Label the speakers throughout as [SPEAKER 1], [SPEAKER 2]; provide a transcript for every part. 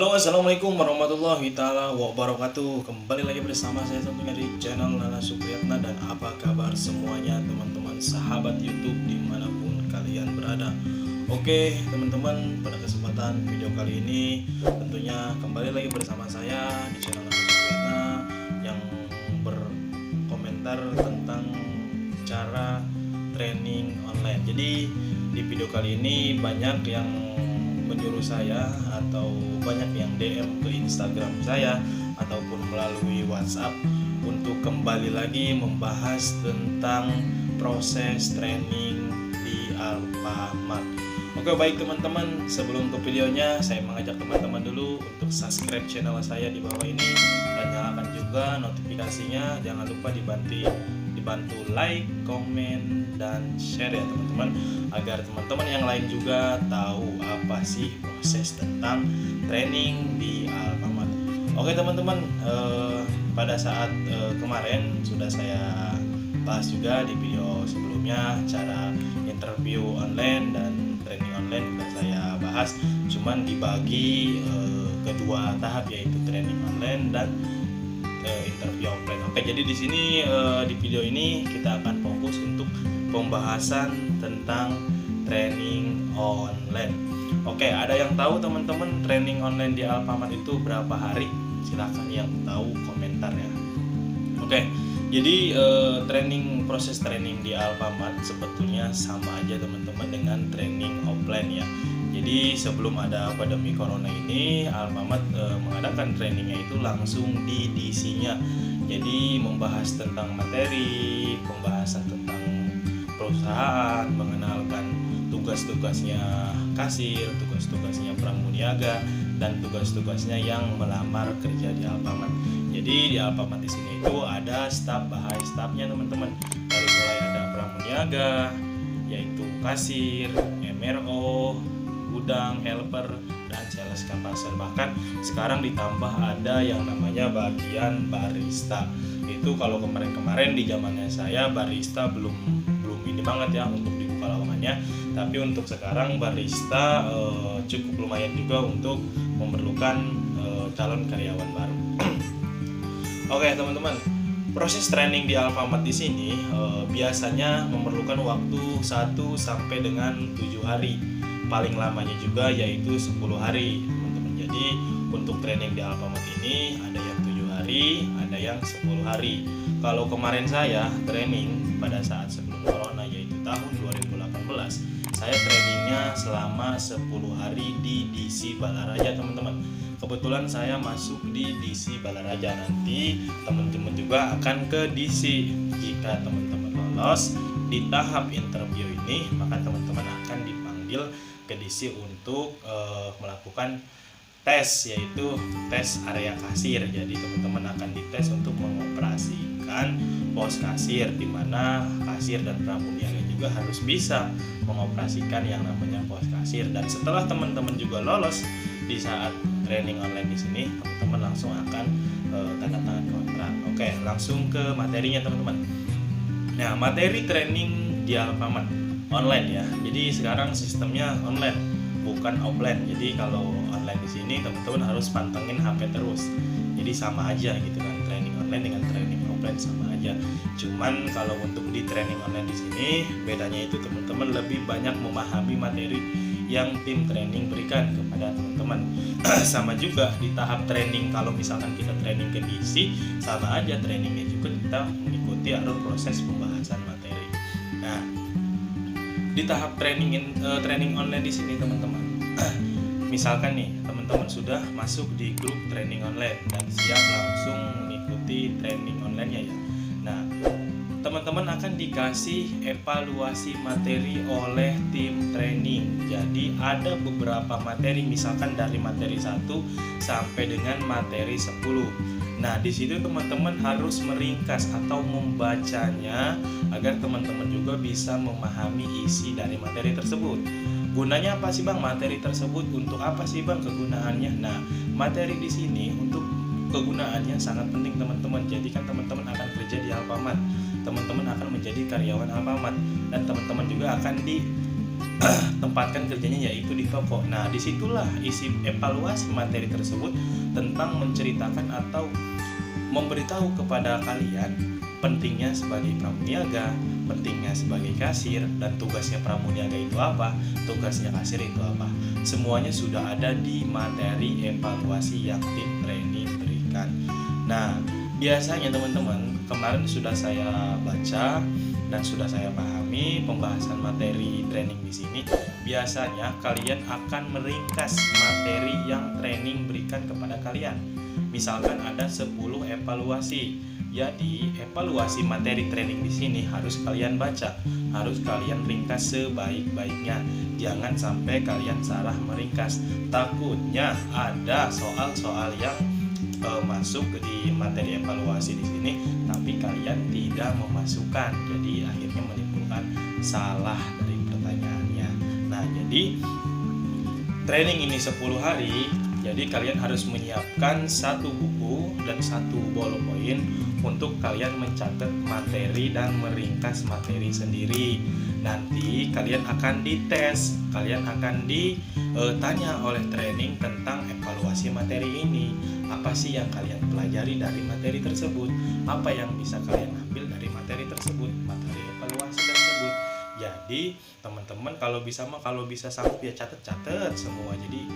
[SPEAKER 1] Halo, assalamualaikum warahmatullahi taala wabarakatuh. Kembali lagi bersama saya tentunya di channel Nana Supriyatna. Dan apa kabar semuanya teman-teman sahabat YouTube dimanapun kalian berada. Oke teman-teman, pada kesempatan video kali ini tentunya kembali lagi bersama saya di channel Nana Supriyatna yang berkomentar tentang cara training online. Jadi di video kali ini banyak yang menyuruh saya atau banyak yang DM ke Instagram saya ataupun melalui WhatsApp untuk kembali lagi membahas tentang proses training di Alfamart. Oke baik teman-teman, sebelum ke videonya saya mengajak teman-teman dulu untuk subscribe channel saya di bawah ini dan nyalakan juga notifikasinya. Jangan lupa dibantu like, komen, dan share ya teman-teman, agar teman-teman yang lain juga tahu apa sih proses tentang training di Alfamart. Oke teman-teman, pada saat kemarin sudah saya bahas juga di video sebelumnya cara interview online dan training online sudah saya bahas, cuman dibagi kedua tahap, yaitu training online dan interview offline. Oke, jadi di sini di video ini kita akan fokus untuk pembahasan tentang training online. Oke, ada yang tahu teman-teman training online di Alfamart itu berapa hari? Silahkan yang tahu komentar ya. Oke, jadi proses training di Alfamart sebetulnya sama aja teman-teman dengan training offline ya. Jadi sebelum ada pandemi corona ini, Alfamart mengadakan trainingnya itu langsung di DC-nya. Jadi membahas tentang materi, pembahasan tentang perusahaan, mengenalkan tugas-tugasnya kasir, tugas-tugasnya pramuniaga, dan tugas-tugasnya yang melamar kerja di Alfamart. Jadi di Alfamart di sini itu ada staf bahaya stafnya teman-teman. Dari mulai ada pramuniaga, yaitu kasir, MRO, gudang, helper, dan sales kapasel. Bahkan sekarang ditambah ada yang namanya bagian barista. Itu kalau kemarin-kemarin di zamannya saya barista belum ini banget ya untuk dibuka lowongannya. Tapi untuk sekarang barista cukup lumayan juga untuk memerlukan calon karyawan baru. Oke teman-teman, proses training di Alfamart di sini biasanya memerlukan waktu 1 sampai dengan 7 hari. Paling lamanya juga yaitu 10 hari teman-teman. Jadi untuk training di Alfamart ini ada yang 7 hari, ada yang 10 hari. Kalau kemarin saya training pada saat sebelum corona yaitu tahun 2018, saya trainingnya selama 10 hari di DC Balaraja teman-teman. Kebetulan saya masuk di DC Balaraja. Nanti teman-teman juga akan ke DC. Jika teman-teman lolos di tahap interview ini, maka teman-teman akan dipanggil ke DC untuk melakukan tes, yaitu tes area kasir. Jadi teman-teman akan dites untuk mengoperasikan pos kasir, di mana kasir dan pramuniaga juga harus bisa mengoperasikan yang namanya pos kasir. Dan setelah teman-teman juga lolos di saat training online di sini, teman-teman langsung akan tanda tangan kontrak. Oke, langsung ke materinya teman-teman. Nah, materi training di Alfamart online ya. Jadi sekarang sistemnya online, bukan offline. Jadi kalau online di sini teman-teman harus pantengin HP terus. Jadi sama aja gitu kan, training online dengan training offline sama aja. Cuman kalau untuk di training online di sini bedanya itu teman-teman lebih banyak memahami materi yang tim training berikan kepada teman-teman. Sama juga di tahap training, kalau misalkan kita training ke DC, sama aja trainingnya juga kita mengikuti alur proses pembahasan materi. Nah, di tahap training online di sini teman-teman, misalkan nih teman-teman sudah masuk di grup training online dan siap langsung mengikuti training online-nya ya. Nah, teman-teman akan dikasih evaluasi materi oleh tim training. Jadi ada beberapa materi, misalkan dari materi 1 sampai dengan materi 10. Nah, di situ teman-teman harus meringkas atau membacanya agar teman-teman juga bisa memahami isi dari materi tersebut. Gunanya apa sih Bang materi tersebut? Untuk apa sih Bang kegunaannya? Nah, materi di sini untuk kegunaannya sangat penting teman-teman. Jadi kan teman-teman akan kerja di Alfamart, teman-teman akan menjadi karyawan Alfamart, dan teman-teman juga akan tempatkan kerjanya yaitu di toko. Nah, disitulah isi evaluasi materi tersebut tentang menceritakan atau memberitahu kepada kalian pentingnya sebagai pramuniaga, pentingnya sebagai kasir, dan tugasnya pramuniaga itu apa, tugasnya kasir itu apa. Semuanya sudah ada di materi evaluasi yang tim training berikan. Nah, biasanya teman-teman, kemarin sudah saya baca dan sudah saya pahami pembahasan materi training di sini. Biasanya kalian akan meringkas materi yang training berikan kepada kalian. Misalkan ada 10 evaluasi. Jadi, evaluasi materi training di sini harus kalian baca, harus kalian ringkas sebaik-baiknya. Jangan sampai kalian salah meringkas. Takutnya ada soal-soal yang masuk di materi evaluasi di sini, tapi kalian tidak memasukkan. Jadi akhirnya menimbulkan salah dari pertanyaannya. Nah, jadi training ini 10 hari. Jadi kalian harus menyiapkan 1 buku dan 1 ballpoint untuk kalian mencatat materi dan meringkas materi sendiri. Nanti kalian akan dites, kalian akan ditanya oleh training tentang evaluasi materi ini. Apa sih yang kalian pelajari dari materi tersebut? Apa yang bisa kalian ambil dari materi tersebut, materi evaluasi tersebut? Jadi teman-teman kalau bisa sanggup ya catat semua. Jadi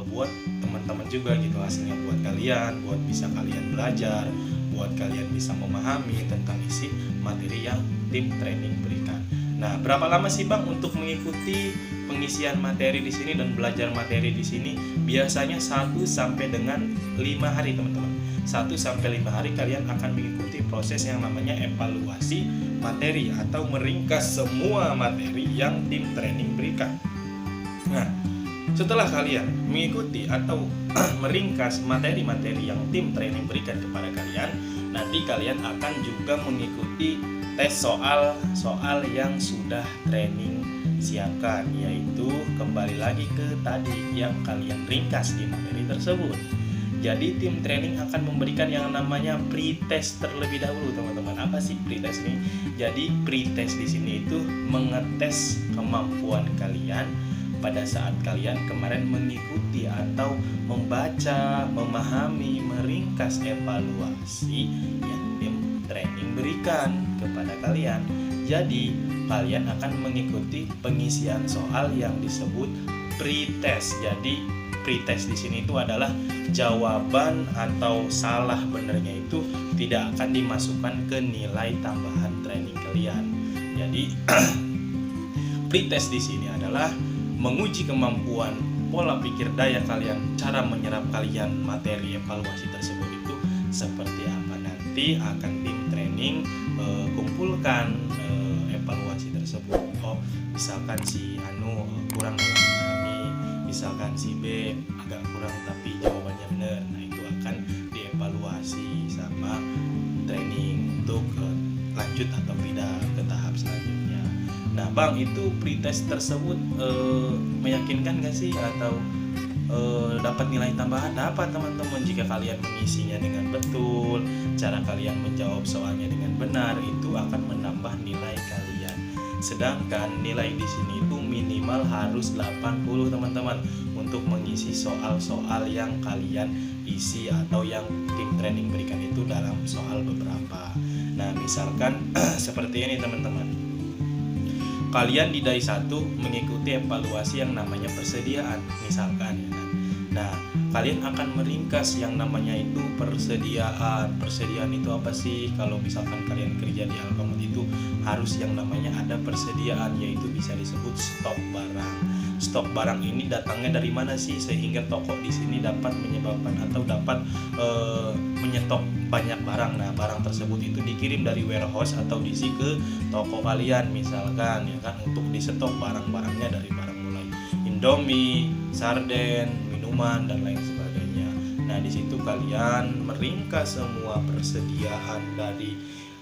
[SPEAKER 1] buat teman-teman juga gitu, hasilnya buat kalian, buat bisa kalian belajar, buat kalian bisa memahami tentang isi materi yang tim training berikan. Nah, berapa lama sih Bang untuk mengikuti pengisian materi di sini dan belajar materi di sini? Biasanya 1 sampai dengan 5 hari teman-teman. 1 sampai 5 hari kalian akan mengikuti proses yang namanya evaluasi materi atau meringkas semua materi yang tim training berikan. Nah, setelah kalian mengikuti atau meringkas materi-materi yang tim training berikan kepada kalian, nanti kalian akan juga mengikuti tes soal-soal yang sudah training siapkan, yaitu kembali lagi ke tadi yang kalian ringkas di materi tersebut. Jadi tim training akan memberikan yang namanya pre-test terlebih dahulu teman-teman. Apa sih pre-test ini? Jadi pre-test di sini itu mengetes kemampuan kalian pada saat kalian kemarin mengikuti atau membaca, memahami, meringkas evaluasi yang tim training berikan kepada kalian. Jadi kalian akan mengikuti pengisian soal yang disebut pre-test. Jadi pre-test di sini itu adalah jawaban atau salah benernya itu tidak akan dimasukkan ke nilai tambahan training kalian. Jadi pre-test di sini adalah menguji kemampuan pola pikir daya kalian, cara menyerap kalian materi evaluasi tersebut itu seperti apa. Nanti akan tim training kumpulkan evaluasi tersebut. Oh, misalkan si Anu kurang dalam memahami, misalkan si B agak kurang tapi jawabannya benar. Nah, itu akan dievaluasi sama training untuk lanjut atau tidak ke tahap selanjutnya. Nah Bang, itu pretest tersebut meyakinkan gak sih atau dapat nilai tambahan? Dapat teman-teman jika kalian mengisinya dengan betul, cara kalian menjawab soalnya dengan benar, itu akan menambah nilai kalian. Sedangkan nilai di sini itu minimal harus 80 teman-teman untuk mengisi soal-soal yang kalian isi atau yang tim training berikan itu dalam soal beberapa. Nah misalkan seperti ini teman-teman, kalian di DAI 1 mengikuti evaluasi yang namanya persediaan misalkan ya kan? Nah kalian akan meringkas yang namanya itu persediaan. Persediaan itu apa sih? Kalau misalkan kalian kerja di Alfamart itu harus yang namanya ada persediaan, yaitu bisa disebut stok barang. Stok barang ini datangnya dari mana sih sehingga toko di sini dapat menyebabkan atau dapat menyetok banyak barang. Nah barang tersebut itu dikirim dari warehouse atau diisi ke toko kalian misalkan ya kan, untuk disetok barang-barangnya dari barang mulai Indomie, sarden, minuman dan lain sebagainya. Nah di situ kalian meringkas semua persediaan dari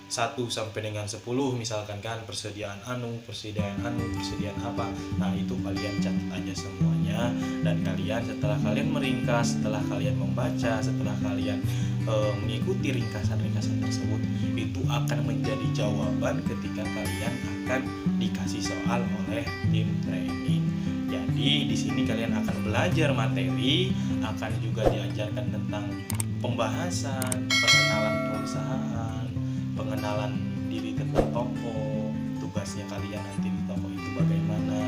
[SPEAKER 1] 1 sampai dengan 10 misalkan kan, persediaan persediaan apa. Nah itu kalian catat aja semuanya, dan kalian setelah kalian meringkas, setelah kalian membaca, setelah kalian mengikuti ringkasan-ringkasan tersebut, itu akan menjadi jawaban ketika kalian akan dikasih soal oleh tim training. Jadi di sini kalian akan belajar materi, akan juga diajarkan tentang pembahasan, pengenalan perusahaan, pengenalan diri tentang toko, tugasnya kalian nanti di toko itu bagaimana.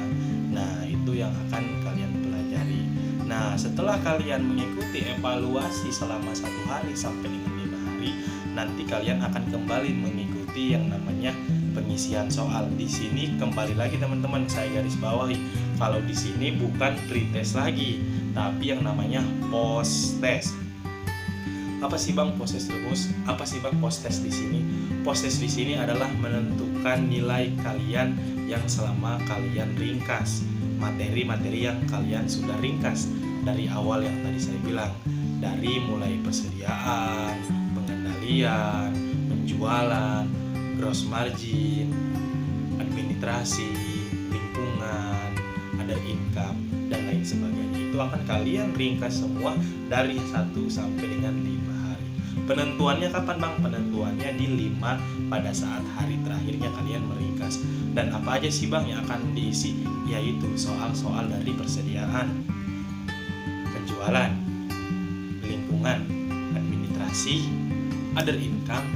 [SPEAKER 1] Nah itu yang akan kalian pelajari. Nah setelah kalian mengikuti evaluasi selama 1 hari sampai dengan 5 hari, nanti kalian akan kembali mengikuti yang namanya pengisian soal. Di sini kembali lagi teman-teman, saya garis bawahi, kalau di sini bukan pretest lagi, tapi yang namanya post test. Apa sih Bang post test terus? Apa sih Bang post test di sini? Post test di sini adalah menentukan nilai kalian yang selama kalian ringkas materi-materi yang kalian sudah ringkas dari awal yang tadi saya bilang, dari mulai persediaan, pengendalian, penjualan, gross margin, administrasi, lingkungan, ada income, dan lain sebagainya. Itu akan kalian ringkas semua dari 1 sampai dengan 5 hari. Penentuannya kapan Bang? Penentuannya di 5 pada saat hari terakhirnya kalian meringkas. Dan apa aja sih Bang yang akan diisi? Yaitu soal-soal dari persediaan, penjualan, lingkungan, administrasi, other income,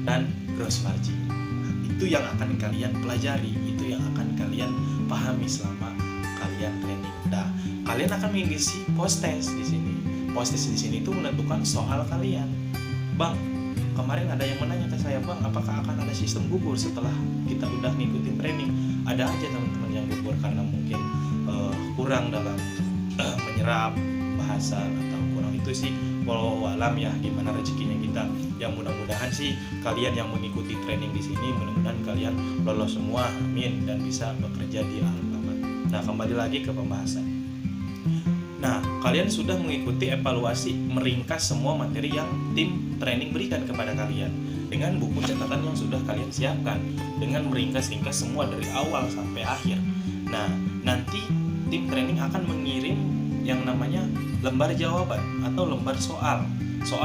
[SPEAKER 1] dan gross margin. Nah, itu yang akan kalian pelajari, itu yang akan kalian pahami selama kalian training. Nah, kalian akan mengisi post test di sini. Post test di sini itu menentukan soal kalian. Bang, kemarin ada yang menanya ke saya, Bang, apakah akan ada sistem gugur setelah kita udah ngikutin training? Ada aja teman-teman yang gugur karena mungkin kurang dalam menyerap bahasan atau kurang itu sih. Walau alam ya, gimana rezekinya kita. Yang mudah-mudahan sih kalian yang mengikuti training di sini, mudah-mudahan kalian lolos semua, amin, dan bisa bekerja di Alfamart. Nah, kembali lagi ke pembahasan. Nah, kalian sudah mengikuti evaluasi meringkas semua materi yang tim training berikan kepada kalian dengan buku catatan yang sudah kalian siapkan, dengan meringkas-ringkas semua dari awal sampai akhir. Nah, nanti tim training akan mengirim yang namanya lembar jawaban atau lembar soal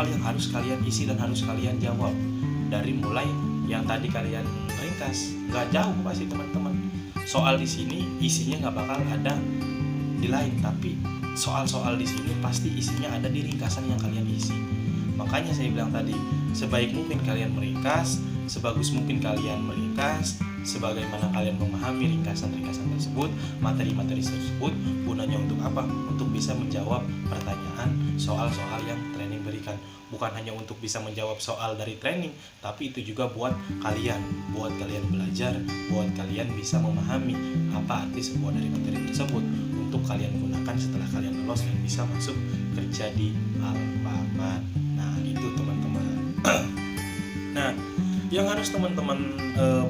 [SPEAKER 1] yang harus kalian isi dan harus kalian jawab dari mulai yang tadi kalian ringkas. Nggak jauh pasti teman-teman. Soal di sini isinya nggak bakal ada di lain, tapi soal-soal di sini pasti isinya ada di ringkasan yang kalian isi. Makanya saya bilang tadi, sebaik mungkin kalian meringkas, sebagus mungkin kalian meringkas, sebagaimana kalian memahami ringkasan-ringkasan tersebut, materi-materi tersebut, gunanya untuk apa? Untuk bisa menjawab pertanyaan soal-soal yang training berikan. Bukan hanya untuk bisa menjawab soal dari training, tapi itu juga buat kalian belajar, buat kalian bisa memahami apa arti sebuah dari materi tersebut untuk kalian gunakan setelah kalian lolos dan bisa masuk kerja di Alfamart. Nah, itu teman-teman. Nah, yang harus teman-teman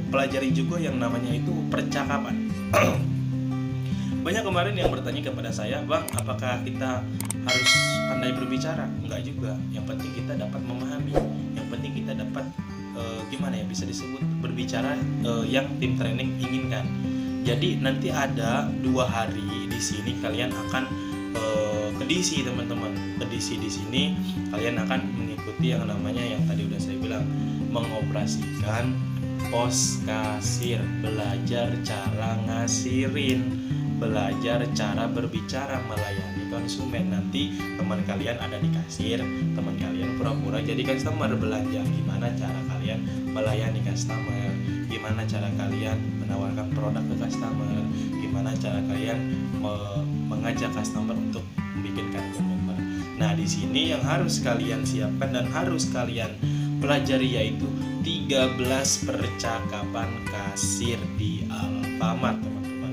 [SPEAKER 1] pelajari juga yang namanya itu percakapan. Banyak kemarin yang bertanya kepada saya, Bang, apakah kita harus pandai berbicara? Enggak juga. Yang penting kita dapat memahami. Yang penting kita dapat bisa disebut berbicara yang tim training inginkan. Jadi nanti ada 2 hari di sini kalian akan kedisi teman-teman. Kedisi di sini kalian akan mengikuti yang namanya yang tadi udah saya bilang, mengoperasikan pos kasir, belajar cara ngasirin, belajar cara berbicara melayani konsumen. Nanti teman kalian ada di kasir, teman kalian pura-pura jadi customer belanja. Gimana cara kalian melayani customer, gimana cara kalian menawarkan produk ke customer, gimana cara kalian mengajak customer untuk membuat kartu member. Nah, di sini yang harus kalian siapkan dan harus kalian pelajari yaitu 13 percakapan kasir di Alfamart, teman-teman.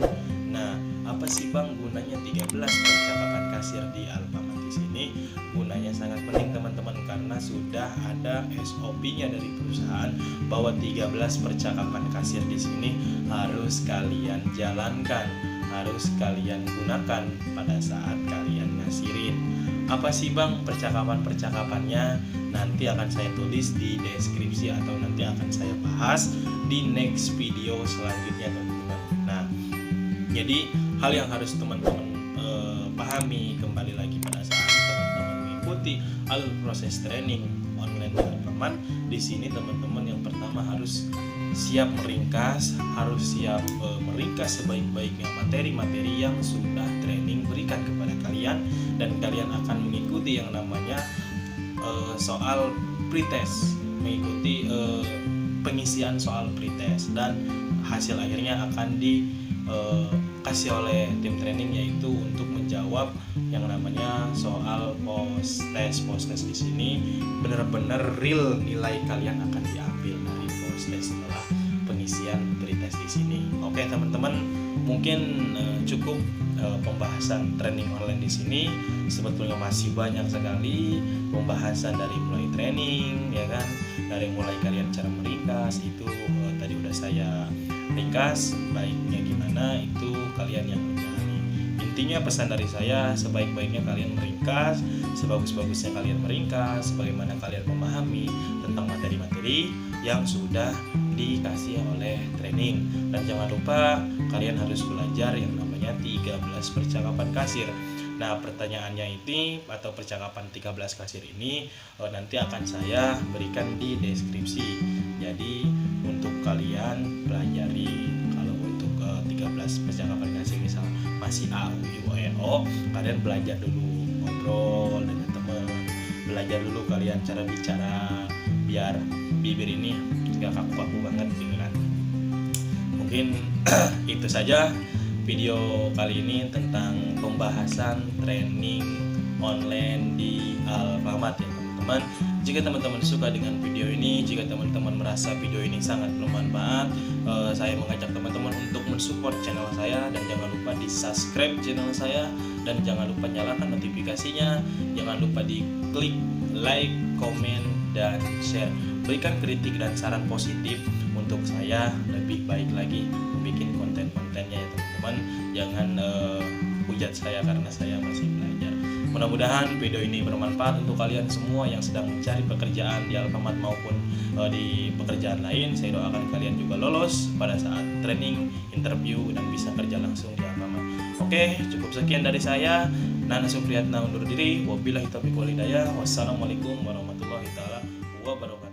[SPEAKER 1] Nah, apa sih Bang gunanya 13 percakapan kasir di Alfamart di sini? Gunanya sangat penting teman-teman, karena sudah ada SOP-nya dari perusahaan bahwa 13 percakapan kasir di sini harus kalian jalankan, harus kalian gunakan pada saat kalian ngasirin. Apa sih Bang percakapan-percakapannya? Nanti akan saya tulis di deskripsi atau nanti akan saya bahas di next video selanjutnya teman-teman. Nah, jadi hal yang harus teman-teman pahami kembali lagi pada saat teman-teman mengikuti alur proses training online dengan teman. Di sini teman-teman yang pertama harus siap meringkas, harus siap meringkas sebaik-baiknya materi-materi yang sudah training berikan kepada kalian, dan kalian akan mengikuti yang namanya soal pretest, mengikuti pengisian soal pretest, dan hasil akhirnya akan dikasih oleh tim training, yaitu untuk menjawab yang namanya soal post test di sini benar-benar real nilai kalian akan diambil dari post test setelah pengisian pretest di sini. Oke teman-teman, mungkin cukup pembahasan training online di sini. Sebetulnya masih banyak sekali pembahasan dari mulai training, ya kan, dari mulai kalian cara meringkas itu tadi udah saya ringkas, baiknya gimana itu kalian yang menjalani. Intinya pesan dari saya, sebaik-baiknya kalian meringkas, sebagus-bagusnya kalian meringkas, bagaimana kalian memahami tentang materi-materi yang sudah dikasih oleh training. Dan jangan lupa kalian harus belajar yang namanya 13 percakapan kasir. Nah, pertanyaannya ini atau percakapan 13 kasir ini nanti akan saya berikan di deskripsi. Jadi untuk kalian pelajari, kalau untuk 13 percakapan kasir misal masih A, U, I, O, E, O, kalian belajar dulu ngobrol dengan teman, belajar dulu kalian cara bicara biar bibir ini gak kaku-kaku banget gitu kan. Mungkin itu saja video kali ini tentang pembahasan training online di Alfamart ya teman-teman. Jika teman-teman suka dengan video ini, jika teman-teman merasa video ini sangat bermanfaat, saya mengajak teman-teman untuk mensupport channel saya, dan jangan lupa di subscribe channel saya, dan jangan lupa nyalakan notifikasinya, jangan lupa di klik like, komen, dan share. Berikan kritik dan saran positif untuk saya lebih baik lagi membuat konten-kontennya ya teman-teman. Jangan hujat saya karena saya masih belajar. Mudah-mudahan video ini bermanfaat untuk kalian semua yang sedang mencari pekerjaan di Alfamart maupun di pekerjaan lain. Saya doakan kalian juga lolos pada saat training, interview, dan bisa kerja langsung di Alfamart. Oke, cukup sekian dari saya. Nana Supriyatna undur diri. Wabillahi taufiq wal hidayah. Wassalamualaikum warahmatullahi wabarakatuh.